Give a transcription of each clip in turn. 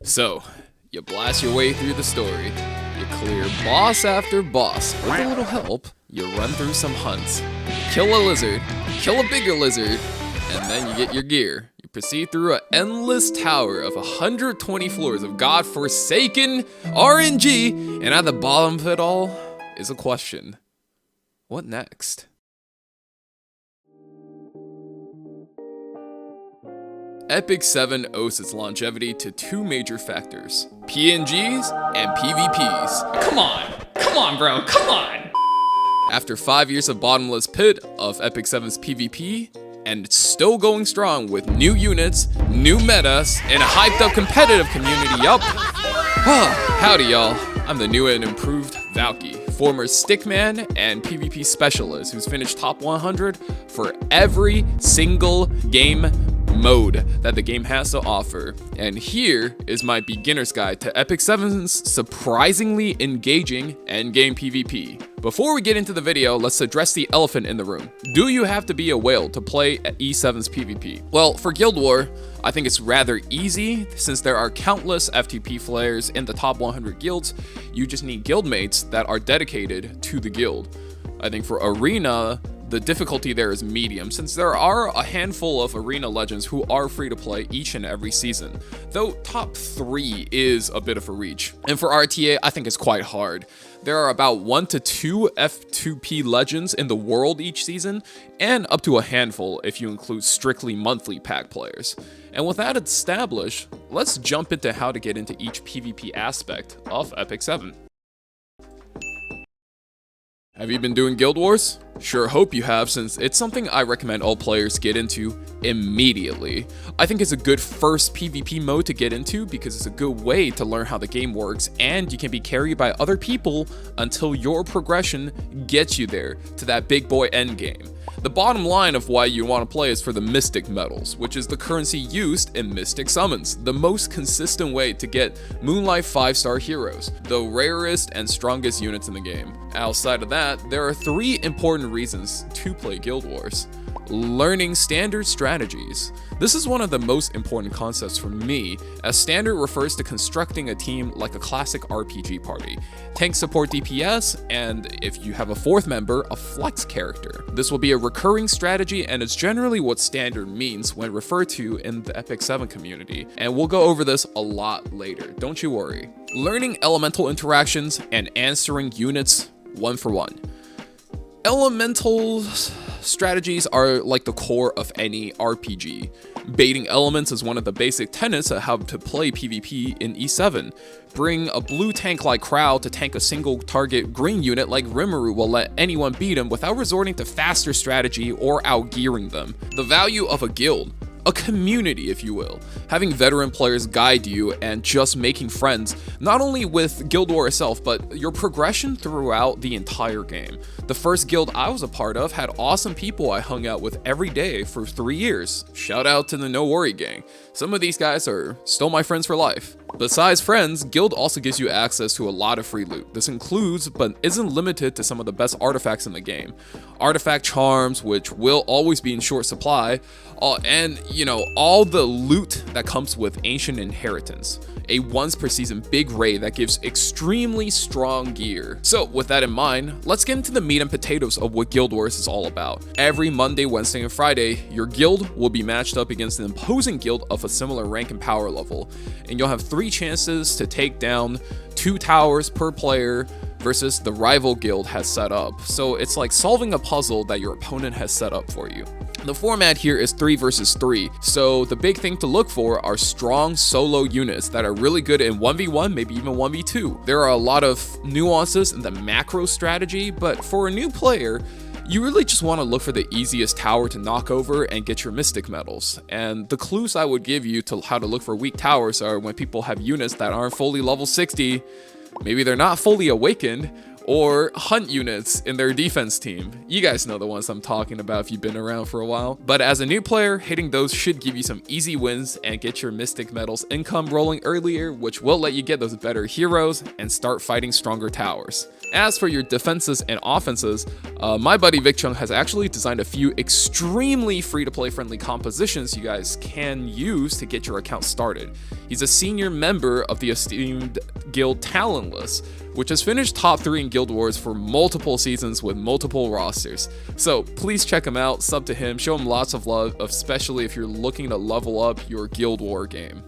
So, you blast your way through the story, you clear boss after boss. With a little help, you run through some hunts, kill a lizard, kill a bigger lizard, and then you get your gear. You proceed through an endless tower of 120 floors of godforsaken RNG, and at the bottom of it all is a question. What next? Epic 7 owes its longevity to two major factors: PNGs and PvPs. Come on bro, come on! After 5 years of bottomless pit of Epic 7's PvP, and it's still going strong with new units, new metas, and a hyped up competitive community. Yup. Howdy y'all, I'm the new and improved Valky, former stickman and PvP specialist who's finished top 100 for every single game mode that the game has to offer. And here is my beginner's guide to Epic 7's surprisingly engaging endgame PvP. Before we get into the video, let's address the elephant in the room. Do you have to be a whale to play at E7's PvP? Well, for Guild War, I think it's rather easy since there are countless FTP flares in the top 100 guilds. You just need guildmates that are dedicated to the guild. I think for Arena, the difficulty there is medium, since there are a handful of Arena legends who are free to play each and every season, though top 3 is a bit of a reach. And for RTA, I think it's quite hard. There are about 1 to 2 F2P legends in the world each season, and up to a handful if you include strictly monthly pack players. And with that established, let's jump into how to get into each PvP aspect of Epic 7. Have you been doing Guild Wars? Sure hope you have, since it's something I recommend all players get into immediately. I think it's a good first PvP mode to get into because it's a good way to learn how the game works, and you can be carried by other people until your progression gets you there to that big boy endgame. The bottom line of why you want to play is for the Mystic medals, which is the currency used in Mystic summons, the most consistent way to get Moonlight 5-star heroes, the rarest and strongest units in the game. Outside of that, there are 3 important reasons to play Guild Wars. Learning standard strategies. This is one of the most important concepts for me, as standard refers to constructing a team like a classic RPG party. Tank support DPS, and if you have a 4th member, a flex character. This will be a recurring strategy, and it's generally what standard means when referred to in the Epic 7 community, and we'll go over this a lot later, don't you worry. Learning elemental interactions and answering units one for one. Elemental strategies are like the core of any RPG. Baiting elements is one of the basic tenets of how to play PvP in E7. Bring a blue tank like Crow to tank a single target green unit like Rimuru will let anyone beat him without resorting to faster strategy or outgearing them. The value of a guild. A community, if you will. Having veteran players guide you and just making friends, not only with Guild War itself, but your progression throughout the entire game. The first guild I was a part of had awesome people I hung out with every day for 3 years. Shout out to the No Worry gang. Some of these guys are still my friends for life. Besides friends, Guild also gives you access to a lot of free loot. This includes, but isn't limited to, some of the best artifacts in the game. Artifact charms, which will always be in short supply, and all the loot that comes with Ancient Inheritance, a once per season big raid that gives extremely strong gear. So with that in mind, let's get into the meat and potatoes of what Guild Wars is all about. Every Monday, Wednesday, and Friday, your guild will be matched up against an opposing guild of a similar rank and power level, and you'll have 3 chances to take down 2 towers per player versus the rival guild has set up. So it's like solving a puzzle that your opponent has set up for you. The format here is 3 versus 3, so the big thing to look for are strong solo units that are really good in 1v1, maybe even 1v2. There are a lot of nuances in the macro strategy, but for a new player, you really just want to look for the easiest tower to knock over and get your Mystic medals. And the clues I would give you to how to look for weak towers are when people have units that aren't fully level 60, maybe they're not fully awakened, or hunt units in their defense team. You guys know the ones I'm talking about if you've been around for a while. But as a new player, hitting those should give you some easy wins and get your Mystic Metals income rolling earlier, which will let you get those better heroes and start fighting stronger towers. As for your defenses and offenses, my buddy Vicchung has actually designed a few extremely free-to-play friendly compositions you guys can use to get your account started. He's a senior member of the esteemed guild Talentless, which has finished top 3 in Guild Wars for multiple seasons with multiple rosters. So please check him out, sub to him, show him lots of love, especially if you're looking to level up your Guild War game.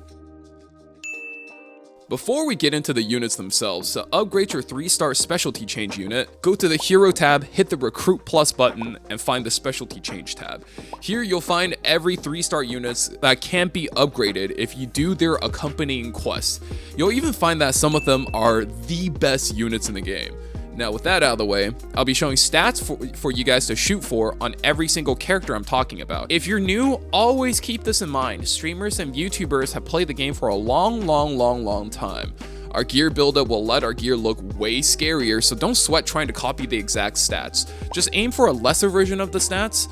Before we get into the units themselves, to upgrade your 3-star specialty change unit, go to the Hero tab, hit the Recruit Plus button, and find the Specialty Change tab. Here you'll find every 3-star units that can be upgraded if you do their accompanying quests. You'll even find that some of them are the best units in the game. Now with that out of the way, I'll be showing stats for you guys to shoot for on every single character I'm talking about. If you're new, always keep this in mind. Streamers and YouTubers have played the game for a long time. Our gear buildup will let our gear look way scarier, so don't sweat trying to copy the exact stats. Just aim for a lesser version of the stats,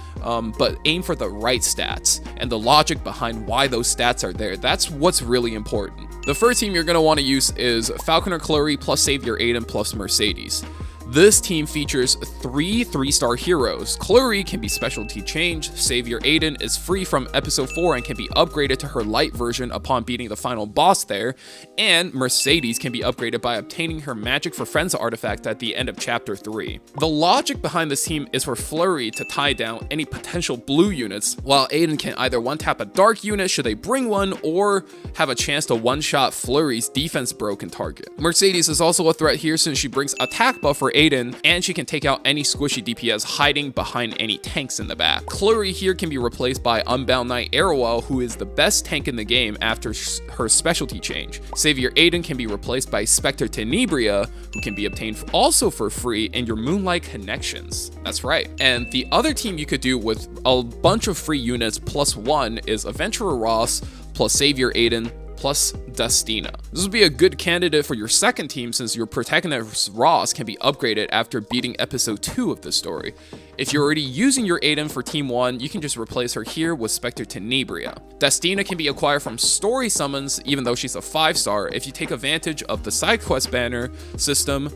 but aim for the right stats and the logic behind why those stats are there. That's what's really important. The first team you're going to want to use is Falconer Chloe plus Savior Aiden plus Mercedes. This team features 3 3-star heroes. Chloe can be specialty changed, Savior Aiden is free from episode 4 and can be upgraded to her light version upon beating the final boss there, and Mercedes can be upgraded by obtaining her Magic for Friends artifact at the end of chapter 3. The logic behind this team is for Flurry to tie down any potential blue units, while Aiden can either one-tap a dark unit should they bring one, or have a chance to one-shot Flurry's defense broken target. Mercedes is also a threat here since she brings attack buff for Aiden, and she can take out any squishy DPS hiding behind any tanks in the back. Chloe here can be replaced by Unbound Knight Arrowell, who is the best tank in the game after her specialty change. Savior Aiden can be replaced by Spectre Tenebria, who can be obtained also for free in your Moonlight Connections. That's right. And the other team you could do with a bunch of free units +1 is Adventurer Ross plus Savior Aiden plus Destina. This would be a good candidate for your second team since your protagonist Ross can be upgraded after beating episode 2 of the story. If you're already using your Aiden for team 1, you can just replace her here with Spectre Tenebria. Destina can be acquired from story summons even though she's a 5-star if you take advantage of the side quest banner system.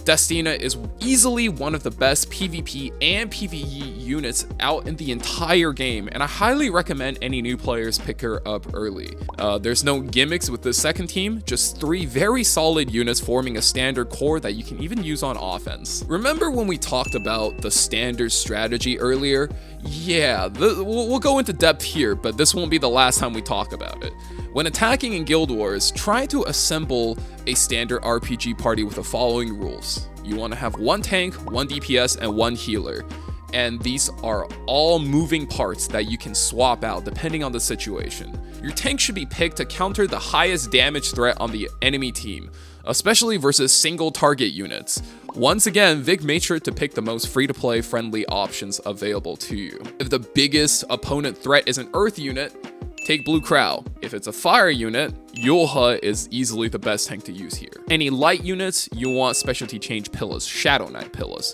Destina is easily one of the best PvP and PvE units out in the entire game, and I highly recommend any new players pick her up early. There's no gimmicks with this second team, just 3 very solid units forming a standard core that you can even use on offense. Remember when we talked about the standard strategy earlier? Yeah, we'll go into depth here, but this won't be the last time we talk about it. When attacking in Guild Wars, try to assemble a standard RPG party with the following rules. You want to have 1 tank, 1 DPS, and 1 healer. And these are all moving parts that you can swap out depending on the situation. Your tank should be picked to counter the highest damage threat on the enemy team, especially versus single target units. Once again, Vic made sure to pick the most free-to-play friendly options available to you. If the biggest opponent threat is an earth unit, take Blue Crow. If it's a fire unit, Yulha is easily the best tank to use here. Any light units, you want specialty change Pillas, Shadow Knight Pillas.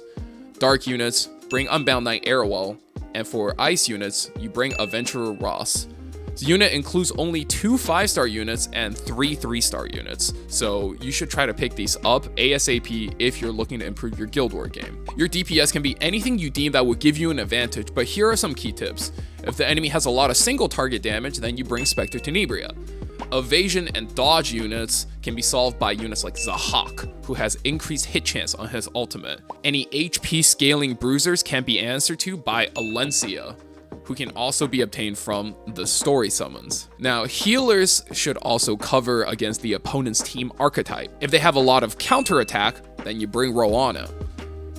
Dark units, bring Unbound Knight Arrowell. And for ice units, you bring Adventurer Ross. The unit includes only 2 5-star units and 3 3-star units, so you should try to pick these up ASAP if you're looking to improve your Guild War game. Your DPS can be anything you deem that would give you an advantage, but here are some key tips. If the enemy has a lot of single target damage, then you bring Spectre Tenebria. Evasion and dodge units can be solved by units like Zahak, who has increased hit chance on his ultimate. Any HP scaling bruisers can be answered to by Alencia, who can also be obtained from the story summons. Now, healers should also cover against the opponent's team archetype. If they have a lot of counterattack, then you bring Roana.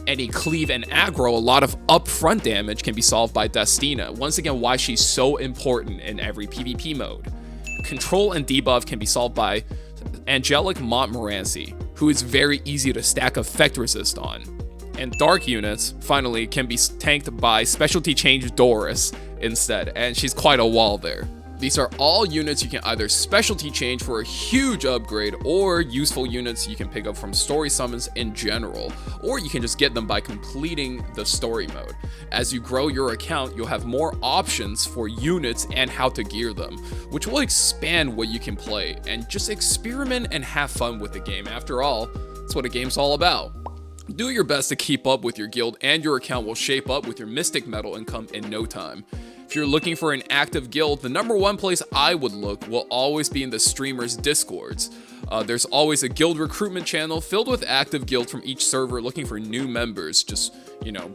Any cleave and aggro, a lot of upfront damage can be solved by Destina. Once again, why she's so important in every PvP mode. Control and debuff can be solved by Angelic Montmorency, who is very easy to stack effect resist on. And dark units, finally, can be tanked by specialty change Doris instead, and she's quite a wall there. These are all units you can either specialty change for a huge upgrade, or useful units you can pick up from story summons in general, or you can just get them by completing the story mode. As you grow your account, you'll have more options for units and how to gear them, which will expand what you can play, and just experiment and have fun with the game. After all, that's what a game's all about. Do your best to keep up with your guild, and your account will shape up with your Mystic Metal income in no time. If you're looking for an active guild, the #1 place I would look will always be in the streamers' discords. There's always a guild recruitment channel filled with active guilds from each server looking for new members. Just,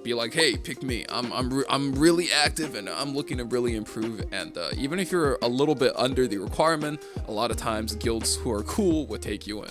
be like, hey, pick me. I'm really active and I'm looking to really improve. And even if you're a little bit under the requirement, a lot of times guilds who are cool will take you in.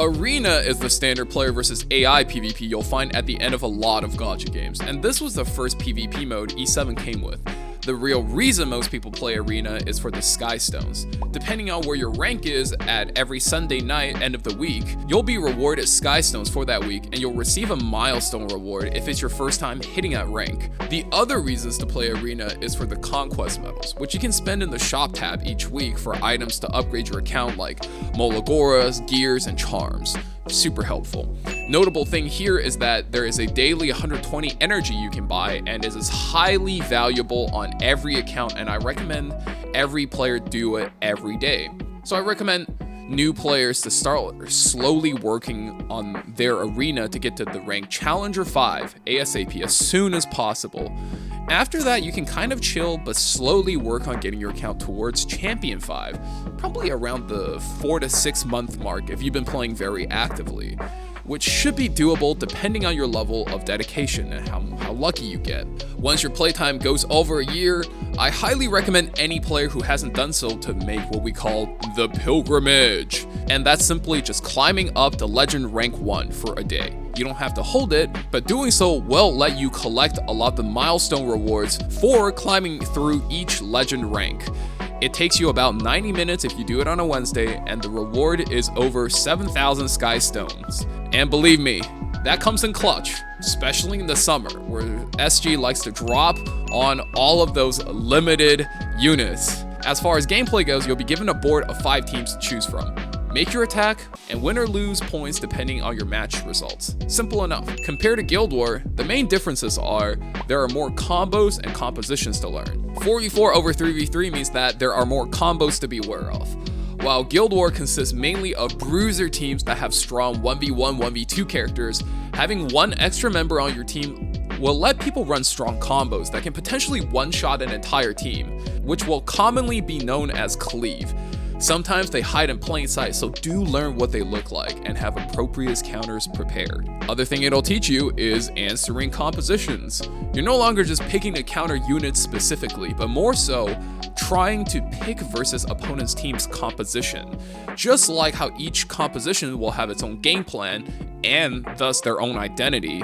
Arena is the standard player versus AI PvP you'll find at the end of a lot of gacha games, and this was the first PvP mode E7 came with. The real reason most people play Arena is for the Sky Stones. Depending on where your rank is at every Sunday night, end of the week, you'll be rewarded Sky Stones for that week, and you'll receive a milestone reward if it's your first time hitting that rank. The other reasons to play Arena is for the Conquest medals, which you can spend in the shop tab each week for items to upgrade your account like Molagoras, gears, and charms. Super helpful. Notable thing here is that there is a daily 120 energy you can buy, and it is highly valuable on every account, and I recommend every player do it every day. So I recommend new players to start slowly working on their Arena to get to the rank Challenger 5 ASAP as soon as possible. After that, you can kind of chill, but slowly work on getting your account towards Champion 5, probably around the 4 to 6 month mark if you've been playing very actively, which should be doable depending on your level of dedication and how lucky you get. Once your playtime goes over a year, I highly recommend any player who hasn't done so to make what we call the pilgrimage. And that's simply just climbing up to Legend Rank 1 for a day. You don't have to hold it, but doing so will let you collect a lot of the milestone rewards for climbing through each Legend rank. It takes you about 90 minutes if you do it on a Wednesday, and the reward is over 7,000 Sky Stones. And believe me, that comes in clutch, especially in the summer, where SG likes to drop on all of those limited units. As far as gameplay goes, you'll be given a board of 5 teams to choose from. Make your attack, and win or lose points depending on your match results. Simple enough. Compared to Guild War, the main differences are there are more combos and compositions to learn. 4v4 over 3v3 means that there are more combos to be aware of. While Guild War consists mainly of bruiser teams that have strong 1v1, 1v2 characters, having one extra member on your team will let people run strong combos that can potentially one-shot an entire team, which will commonly be known as cleave. Sometimes they hide in plain sight, so do learn what they look like and have appropriate counters prepared. Other thing it'll teach you is answering compositions. You're no longer just picking to counter units specifically, but more so trying to pick versus opponent's team's composition. Just like how each composition will have its own game plan and thus their own identity.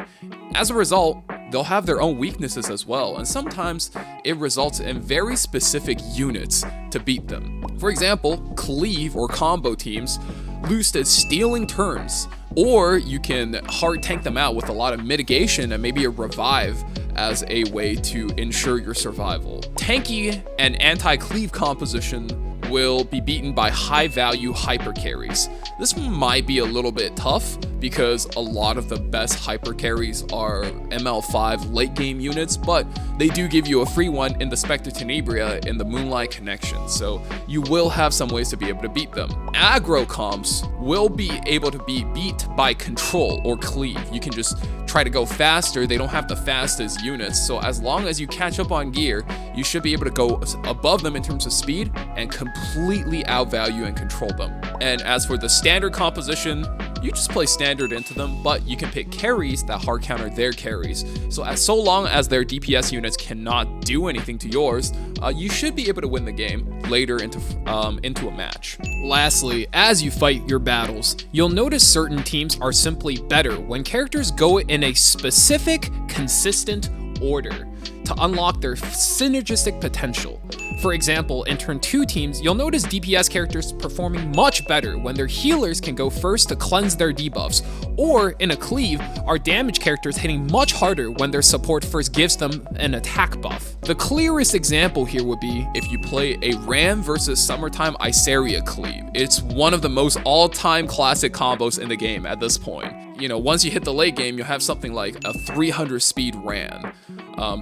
As a result, they'll have their own weaknesses as well, and sometimes it results in very specific units to beat them. For example, cleave or combo teams lose to stealing turns, or you can hard tank them out with a lot of mitigation and maybe a revive as a way to ensure your survival. Tanky and anti-cleave composition will be beaten by high value hyper carries. This might be a little bit tough because a lot of the best hyper carries are ML5 late game units, but they do give you a free one in the Spectre Tenebria in the Moonlight Connection, so you will have some ways to be able to beat them. Aggro comps will be able to be beat by control or cleave. You can just try to go faster. They don't have the fastest units, so as long as you catch up on gear, you should be able to go above them in terms of speed and completely outvalue and control them. And as for the standard composition, you just play standard into them, but you can pick carries that hard counter their carries. So long as their DPS units cannot do anything to yours, you should be able to win the game later into a match. Lastly, as you fight your battles, you'll notice certain teams are simply better when characters go in a specific, consistent order to unlock their synergistic potential. For example, in turn 2 teams, you'll notice DPS characters performing much better when their healers can go first to cleanse their debuffs, or in a cleave, our damage characters hitting much harder when their support first gives them an attack buff. The clearest example here would be if you play a Ram versus Summertime Iseria cleave. It's one of the most all-time classic combos in the game at this point. You know, once you hit the late game, you'll have something like a 300 speed Ram.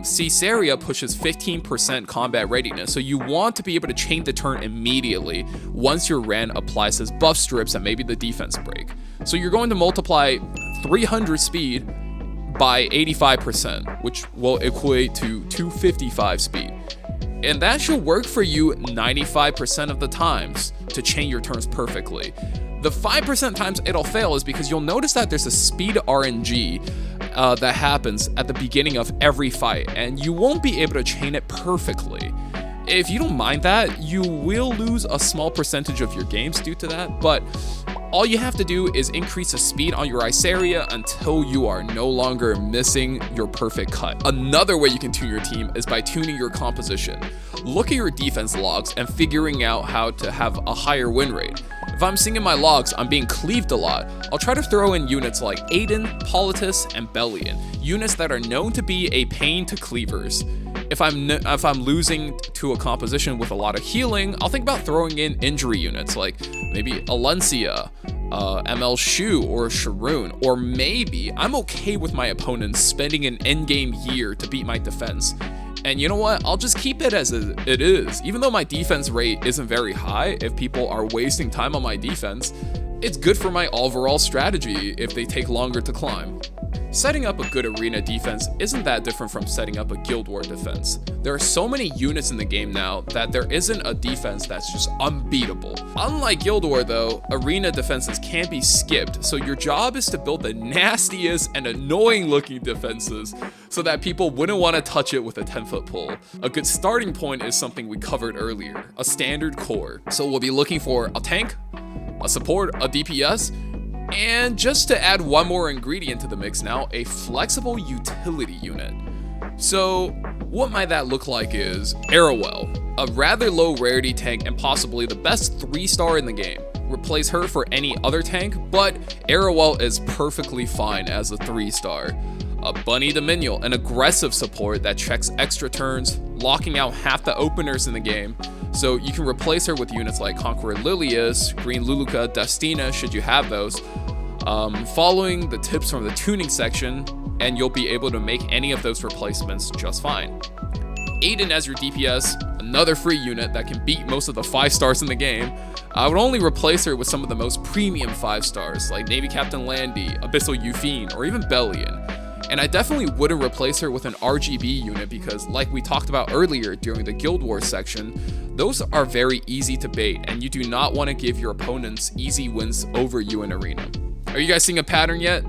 Caesarea pushes 15% combat readiness, so you want to be able to chain the turn immediately once your Ran applies his buff strips and maybe the defense break. So you're going to multiply 300 speed by 85%, which will equate to 255 speed. And that should work for you 95% of the times to chain your turns perfectly. The 5% times it'll fail is because you'll notice that there's a speed RNG that happens at the beginning of every fight, and you won't be able to chain it perfectly. If you don't mind that, you will lose a small percentage of your games due to that, but all you have to do is increase the speed on your Iseria until you are no longer missing your perfect cut. Another way you can tune your team is by tuning your composition. Look at your defense logs and figuring out how to have a higher win rate. If I'm seeing in my logs I'm being cleaved a lot, I'll try to throw in units like Aiden, Politis, and Bellion, units that are known to be a pain to cleavers. If I'm losing to a composition with a lot of healing, I'll think about throwing in injury units like maybe Alencia, ML Shu, or Sharoon, or maybe I'm okay with my opponents spending an endgame year to beat my defense. And you know what? I'll just keep it as it is. Even though my defense rate isn't very high, if people are wasting time on my defense, it's good for my overall strategy if they take longer to climb. Setting up a good arena defense isn't that different from setting up a Guild War defense. There are so many units in the game now that there isn't a defense that's just unbeatable. Unlike Guild War though, arena defenses can't be skipped, so your job is to build the nastiest and annoying looking defenses so that people wouldn't want to touch it with a 10-foot pole. A good starting point is something we covered earlier, a standard core. So we'll be looking for a tank, a support, a DPS, and just to add one more ingredient to the mix now, a flexible utility unit. So what might that look like is Arrowell, a rather low rarity tank and possibly the best 3-star in the game. Replace her for any other tank, but Arrowell is perfectly fine as a 3-star. A Bunny Dominion, an aggressive support that checks extra turns, locking out half the openers in the game, so you can replace her with units like Conqueror Lilius, Green Luluka, Destina should you have those, following the tips from the tuning section, and you'll be able to make any of those replacements just fine. Aiden as your DPS, another free unit that can beat most of the 5-stars in the game. I would only replace her with some of the most premium 5-stars like Navy Captain Landy, Abyssal Euphine, or even Bellion. And I definitely wouldn't replace her with an RGB unit because, like we talked about earlier during the Guild Wars section, those are very easy to bait and you do not want to give your opponents easy wins over you in arena. Are you guys seeing a pattern yet?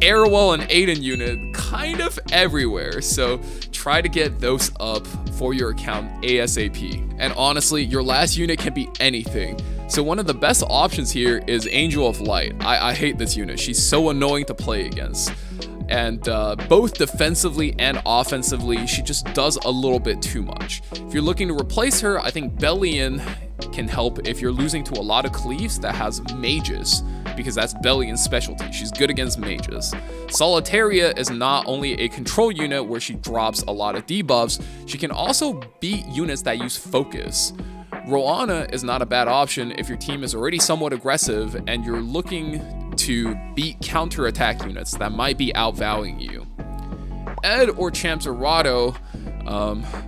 Arrowell and Aiden unit kind of everywhere, so try to get those up for your account ASAP. And honestly, your last unit can be anything. So one of the best options here is Angel of Light. I hate this unit. She's so annoying to play against. And both defensively and offensively, she just does a little bit too much. If you're looking to replace her, I think Bellion can help if you're losing to a lot of cleaves that has mages, because that's Bellion's specialty. She's good against mages. Solitaria is not only a control unit where she drops a lot of debuffs, she can also beat units that use focus. Roana is not a bad option if your team is already somewhat aggressive and you're looking to beat counterattack units that might be outvaluing you. Ed or Champ Zerato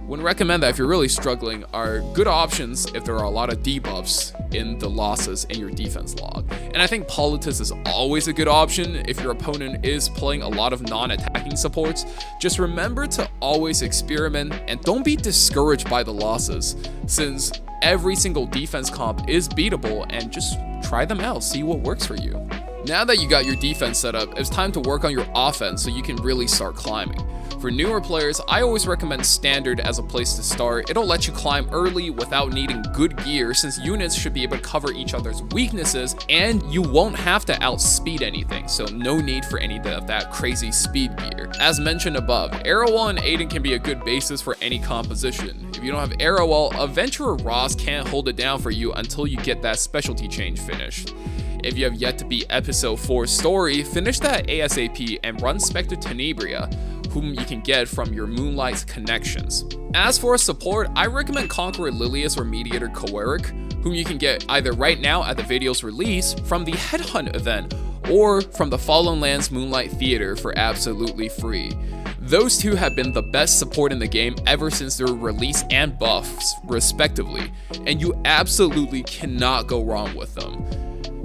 wouldn't recommend that if you're really struggling, are good options if there are a lot of debuffs in the losses in your defense log. And I think Politis is always a good option if your opponent is playing a lot of non-attacking supports. Just remember to always experiment and don't be discouraged by the losses, since every single defense comp is beatable, and just try them out, see what works for you. Now that you got your defense set up, it's time to work on your offense so you can really start climbing. For newer players, I always recommend Standard as a place to start. It'll let you climb early without needing good gear, since units should be able to cover each other's weaknesses, and you won't have to outspeed anything, so no need for any of that crazy speed gear. As mentioned above, Arrow Wall and Aiden can be a good basis for any composition. If you don't have Arrow Wall, Adventurer Ross can't hold it down for you until you get that specialty change finished. If you have yet to beat Episode 4's story, finish that ASAP and run Spectre Tenebria, whom you can get from your Moonlight's connections. As for support, I recommend Conqueror Lilius or Mediator Koeric, whom you can get either right now at the video's release, from the Headhunt event, or from the Fallen Lands Moonlight Theater for absolutely free. Those two have been the best support in the game ever since their release and buffs, respectively, and you absolutely cannot go wrong with them.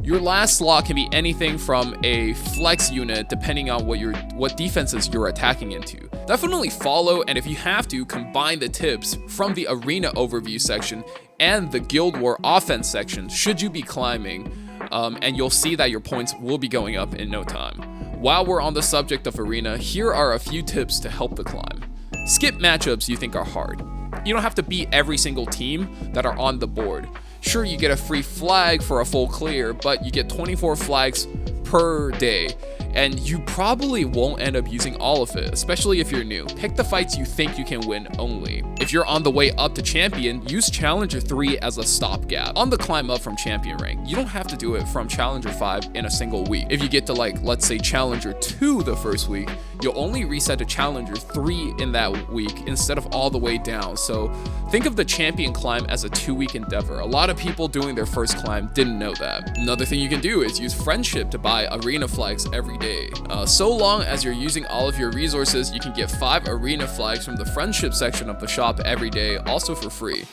Your last slot can be anything from a flex unit depending on what defenses you're attacking into. Definitely follow, and if you have to, combine the tips from the arena overview section and the Guild War offense section should you be climbing, and you'll see that your points will be going up in no time. While we're on the subject of arena, here are a few tips to help the climb. Skip matchups you think are hard. You don't have to beat every single team that are on the board. Sure, you get a free flag for a full clear, but you get 24 flags per day, and you probably won't end up using all of it, especially if you're new. Pick the fights you think you can win only. If you're on the way up to Champion, use Challenger 3 as a stopgap. On the climb up from Champion rank, you don't have to do it from Challenger 5 in a single week. If you get to let's say Challenger 2 the first week, you'll only reset to Challenger 3 in that week instead of all the way down. So think of the Champion climb as a 2-week endeavor. A lot of people doing their first climb didn't know that. Another thing you can do is use Friendship to buy arena flags every day. So long as you're using all of your resources, you can get 5 arena flags from the Friendship section of the shop every day, also for free,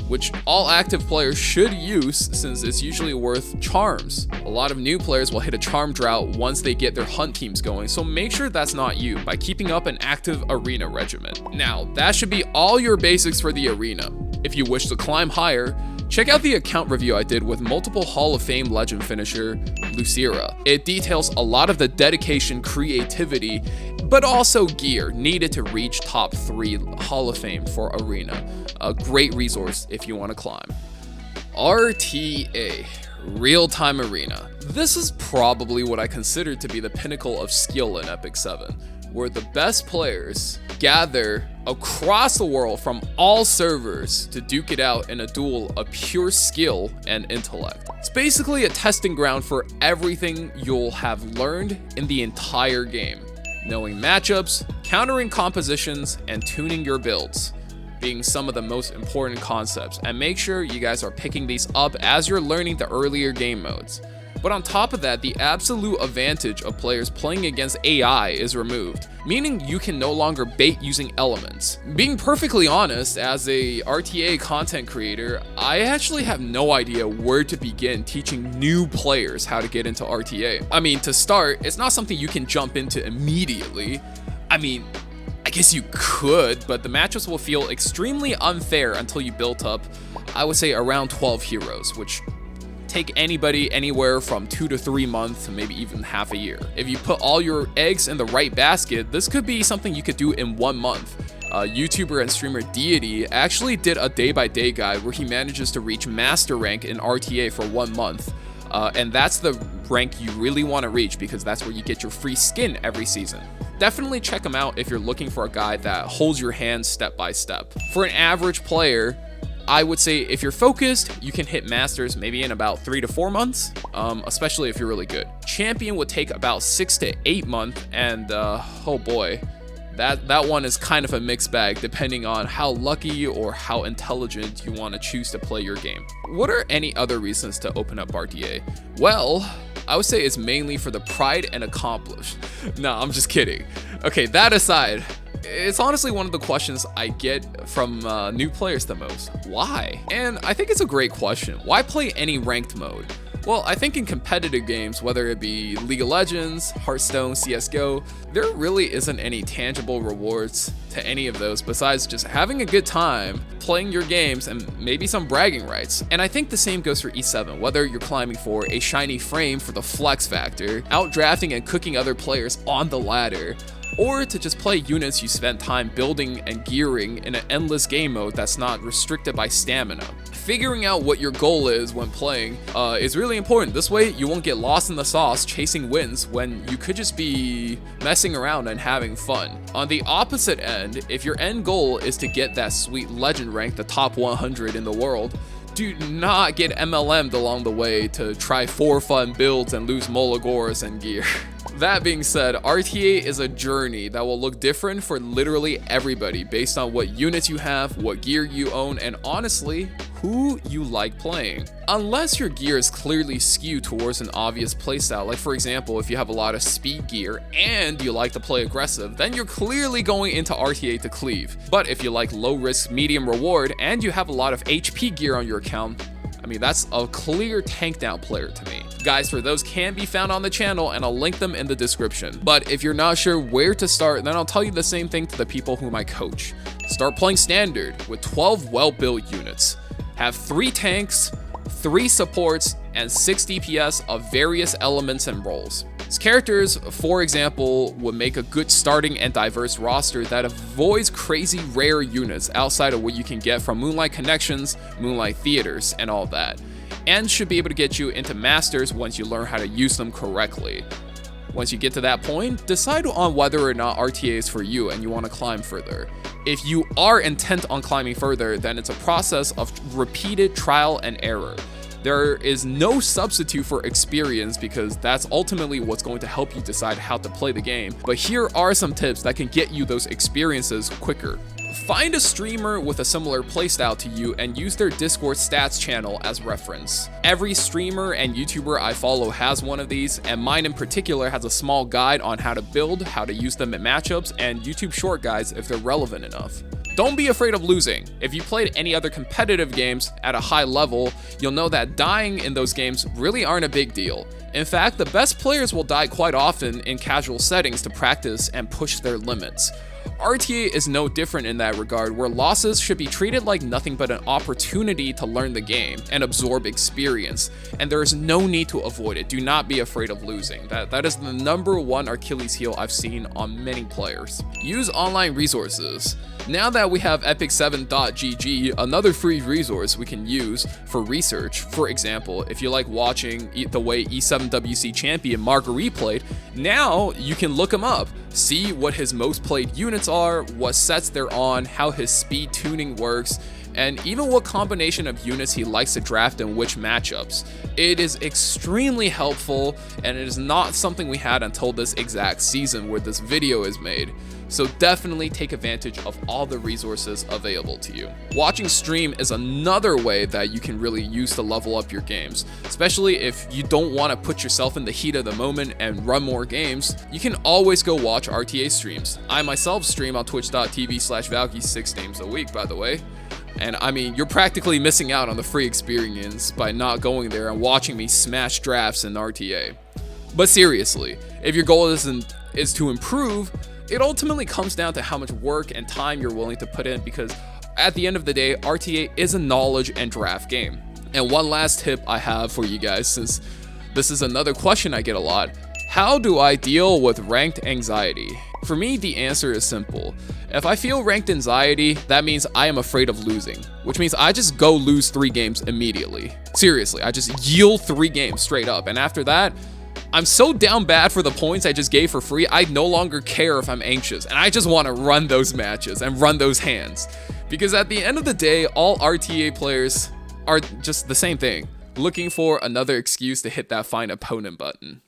which all active players should use since it's usually worth charms. A lot of new players will hit a charm drought once they get their hunt teams going, so make sure that's not you by keeping up an active arena regimen. Now, that should be all your basics for the arena. If you wish to climb higher, check out the account review I did with multiple Hall of Fame legend finisher Lucira. It details a lot of the dedication, creativity, but also gear needed to reach top 3 Hall of Fame for Arena. A great resource if you want to climb. RTA, Real-Time Arena. This is probably what I consider to be the pinnacle of skill in Epic 7, where the best players gather across the world from all servers to duke it out in a duel of pure skill and intellect. It's basically a testing ground for everything you'll have learned in the entire game. Knowing matchups, countering compositions, and tuning your builds being some of the most important concepts, and make sure you guys are picking these up as you're learning the earlier game modes. But on top of that, the absolute advantage of players playing against AI is removed, meaning you can no longer bait using elements. Being perfectly honest, as a RTA content creator, I actually have no idea where to begin teaching new players how to get into RTA. I mean, to start, it's not something you can jump into immediately. I mean, I guess you could, but the matchups will feel extremely unfair until you built up, I would say, around 12 heroes, which take anybody anywhere from 2 to 3 months to maybe even half a year. If you put all your eggs in the right basket, this could be something you could do in 1 month. YouTuber and streamer Deity actually did a day-by-day guide where he manages to reach master rank in RTA for 1 month. And that's the rank you really want to reach because that's where you get your free skin every season. Definitely check him out if you're looking for a guide that holds your hand step by step. For an average player, I would say if you're focused, you can hit Masters maybe in about 3 to 4 months, especially if you're really good. Champion would take about 6 to 8 months, and oh boy, that one is kind of a mixed bag depending on how lucky or how intelligent you want to choose to play your game. What are any other reasons to open up RTA? Well, I would say it's mainly for the pride and accomplish. No, I'm just kidding. Okay, that aside, it's honestly one of the questions I get from new players the most. Why? And I think it's a great question. Why play any ranked mode? Well, I think in competitive games, whether it be League of Legends, Hearthstone, CSGO, there really isn't any tangible rewards to any of those besides just having a good time playing your games and maybe some bragging rights. And I think the same goes for E7, whether you're climbing for a shiny frame for the flex factor, outdrafting and cooking other players on the ladder, or to just play units you spent time building and gearing in an endless game mode that's not restricted by stamina. Figuring out what your goal is when playing is really important. This way you won't get lost in the sauce chasing wins when you could just be messing around and having fun. On the opposite end, if your end goal is to get that sweet legend rank, the top 100 in the world, do not get MLM'd along the way to try 4 fun builds and lose Molagors and gear. That being said, RTA is a journey that will look different for literally everybody based on what units you have, what gear you own, and honestly, who you like playing. Unless your gear is clearly skewed towards an obvious playstyle, like for example, if you have a lot of speed gear and you like to play aggressive, then you're clearly going into RTA to cleave. But if you like low risk, medium reward, and you have a lot of HP gear on your account, I mean, that's a clear tank down player to me. Guys, for those can be found on the channel and I'll link them in the description. But if you're not sure where to start, then I'll tell you the same thing to the people whom I coach. Start playing standard with 12 well-built units. Have 3 tanks, 3 supports, and 6 DPS of various elements and roles. These characters, for example, would make a good starting and diverse roster that avoids crazy rare units outside of what you can get from Moonlight Connections, Moonlight Theaters, and all that, and should be able to get you into Masters once you learn how to use them correctly. Once you get to that point, decide on whether or not RTA is for you and you want to climb further. If you are intent on climbing further, then it's a process of repeated trial and error. There is no substitute for experience because that's ultimately what's going to help you decide how to play the game. But here are some tips that can get you those experiences quicker. Find a streamer with a similar playstyle to you and use their Discord stats channel as reference. Every streamer and YouTuber I follow has one of these, and mine in particular has a small guide on how to build, how to use them in matchups, and YouTube short guides if they're relevant enough. Don't be afraid of losing. If you played any other competitive games at a high level, you'll know that dying in those games really aren't a big deal. In fact, the best players will die quite often in casual settings to practice and push their limits. RTA is no different in that regard, where losses should be treated like nothing but an opportunity to learn the game and absorb experience, and there is no need to avoid it. Do not be afraid of losing. That is the #1 Achilles heel I've seen on many players. Use online resources. Now that we have epic7.gg, another free resource we can use for research. For example, if you like watching the way E7WC champion Marguerite played, now you can look him up, see what his most played units are, what sets they're on, how his speed tuning works, and even what combination of units he likes to draft in which matchups. It is extremely helpful, and it is not something we had until this exact season where this video is made. So definitely take advantage of all the resources available to you. Watching stream is another way that you can really use to level up your games, especially if you don't want to put yourself in the heat of the moment and run more games. You can always go watch RTA streams. I myself stream on twitch.tv/Valky 6 games a week, by the way. And I mean, you're practically missing out on the free experience by not going there and watching me smash drafts in RTA. But seriously, if your goal is to improve, it ultimately comes down to how much work and time you're willing to put in, because at the end of the day, RTA is a knowledge and draft game. And one last tip I have for you guys, since this is another question I get a lot: how do I deal with ranked anxiety? For me, the answer is simple. If I feel ranked anxiety, that means I am afraid of losing, which means I just go lose 3 games immediately. Seriously, I just yield 3 games straight up, and after that, I'm so down bad for the points I just gave for free, I no longer care if I'm anxious, and I just want to run those matches and run those hands. Because at the end of the day, all RTA players are just the same thing, looking for another excuse to hit that find opponent button.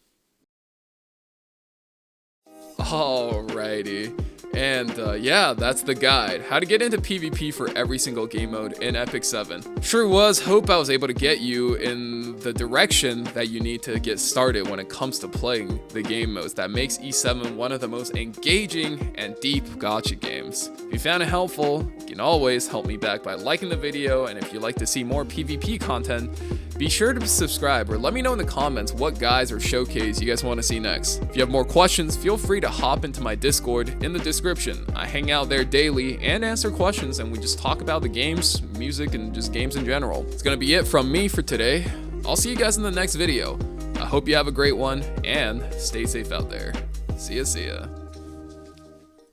Alrighty. And yeah, that's the guide. How to get into PvP for every single game mode in Epic 7. Sure was. Hope I was able to get you in the direction that you need to get started when it comes to playing the game modes that makes E7 one of the most engaging and deep gacha games. If you found it helpful, you can always help me back by liking the video, and if you'd like to see more PvP content, Be sure to subscribe or let me know in the comments what guys or showcase you guys want to see next. If you have more questions, feel free to hop into my Discord in the description. I hang out there daily and answer questions, and we just talk about the games, music, and just games in general. It's gonna be it from me for today. I'll see you guys in the next video. I hope you have a great one and stay safe out there. See ya.